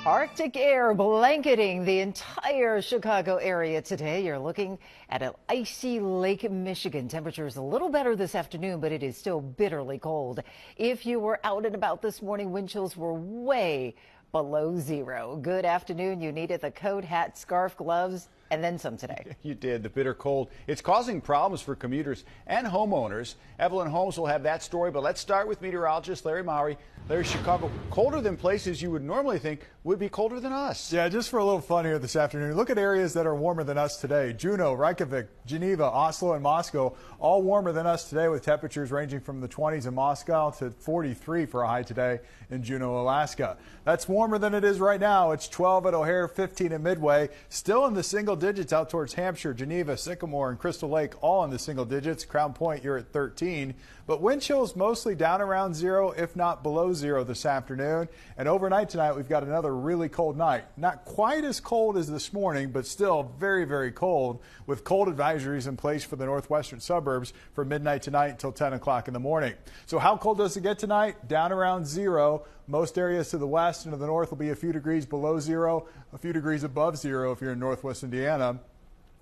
Arctic air blanketing the entire Chicago area today. You're looking at an icy Lake Michigan. Temperatures a little better this afternoon, but it is still bitterly cold. If you were out and about this morning, wind chills were way below zero. Good afternoon. You needed the coat, hat, scarf, gloves, and then some today. You did. The bitter cold. It's causing problems for commuters and homeowners. Evelyn Holmes will have that story, but let's start with meteorologist Larry Mowry. Larry, Chicago colder than places you would normally think would be colder than us. Yeah, just for a little fun here this afternoon, look at areas that are warmer than us today. Juneau, Reykjavik, Geneva, Oslo, and Moscow, all warmer than us today with temperatures ranging from the 20s in Moscow to 43 for a high today in Juneau, Alaska. That's warmer than it is right now. It's 12 at O'Hare, 15 at Midway, still in the single digits out towards Hampshire, Geneva, Sycamore, and Crystal Lake, all in the single digits. Crown Point, you're at 13. But wind chills mostly down around zero, if not below zero this afternoon. And overnight tonight, we've got another really cold night. Not quite as cold as this morning, but still very, very cold, with cold advisories in place for the northwestern suburbs from midnight tonight until 10 o'clock in the morning. So how cold does it get tonight? Down around zero. Most areas to the west and to the north will be a few degrees below zero, a few degrees above zero if you're in northwest Indiana.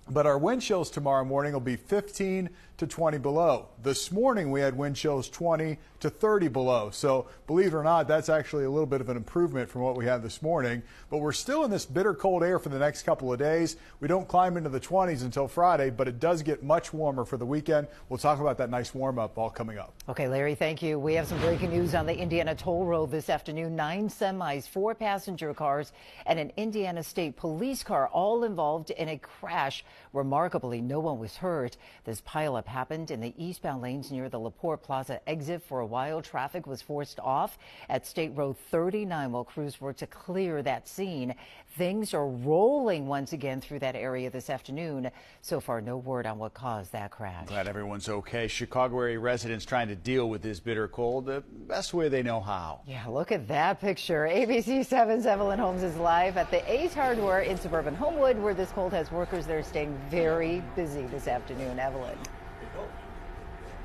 But our wind chills tomorrow morning will be 15 to 20 below. This morning we had wind chills 20 to 30 below. So believe it or not, that's actually a little bit of an improvement from what we had this morning. But we're still in this bitter cold air for the next couple of days. We don't climb into the 20s until Friday, but it does get much warmer for the weekend. We'll talk about that nice warm up all coming up. Okay, Larry, thank you. We have some breaking news on the Indiana toll road this afternoon. 9 semis, 4 passenger cars, and an Indiana State Police car all involved in a crash. Remarkably, no one was hurt. This pileup happened in the eastbound lanes near the LaPorte Plaza exit. For a while, traffic was forced off at State Road 39 while crews worked to clear that scene. Things are rolling once again through that area this afternoon. So far, no word on what caused that crash. Glad everyone's okay. Chicago area residents trying to deal with this bitter cold the best way they know how. Yeah, look at that picture. ABC 7's Evelyn Holmes is live at the Ace Hardware in suburban Homewood, where this cold has workers there staying very busy this afternoon. Evelyn.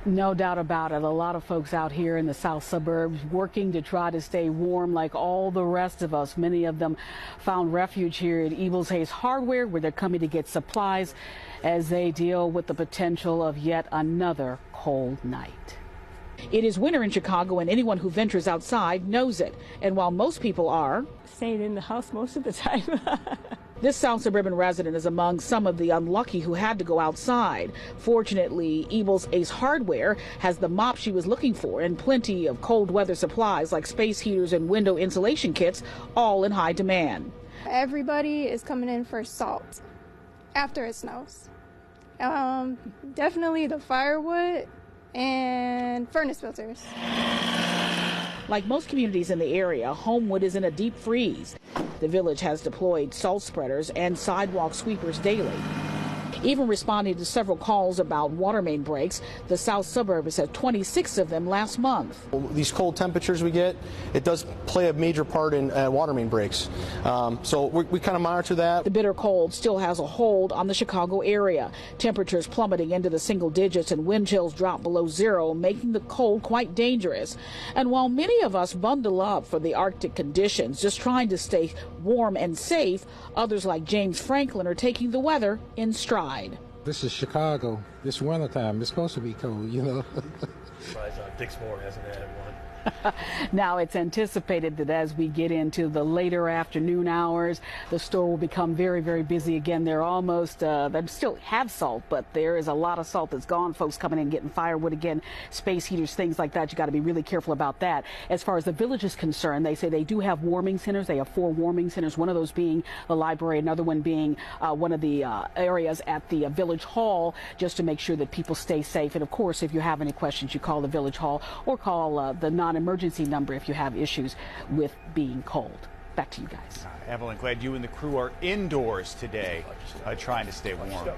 No doubt about it. A lot of folks out here in the south suburbs working to try to stay warm like all the rest of us. Many of them found refuge here at Evil's Ace Hardware, where they're coming to get supplies as they deal with the potential of yet another cold night. It is winter in Chicago, and anyone who ventures outside knows it. And while most people are staying in the house most of the time. This South Suburban resident is among some of the unlucky who had to go outside. Fortunately, Evil's Ace Hardware has the mop she was looking for and plenty of cold weather supplies like space heaters and window insulation kits, all in high demand. Everybody is coming in for salt after it snows. Definitely the firewood and furnace filters. Like most communities in the area, Homewood is in a deep freeze. The village has deployed salt spreaders and sidewalk sweepers daily. Even responding to several calls about water main breaks, the south suburbs had 26 of them last month. These cold temperatures we get, it does play a major part in water main breaks. So we kind of monitor that. The bitter cold still has a hold on the Chicago area. Temperatures plummeting into the single digits and wind chills drop below zero, making the cold quite dangerous. And while many of us bundle up for the Arctic conditions, just trying to stay warm and safe, others like James Franklin are taking the weather in stride. This is Chicago. This wintertime. It's supposed to be cold, you know. Dixmoor hasn't had one. Now it's anticipated that as we get into the later afternoon hours, the store will become very, very busy again. They're almost, they still have salt, but there is a lot of salt that's gone. Folks coming in getting firewood again, space heaters, things like that. You got to be really careful about that. As far as the village is concerned, they say they do have warming centers. They have 4 warming centers, one of those being the library, another one being one of the areas at the village hall, just to make sure that people stay safe. And of course, if you have any questions, you call the village hall or call the non-emergency number if you have issues with being cold. Back to you guys. Evelyn, glad you and the crew are indoors today trying to stay warm.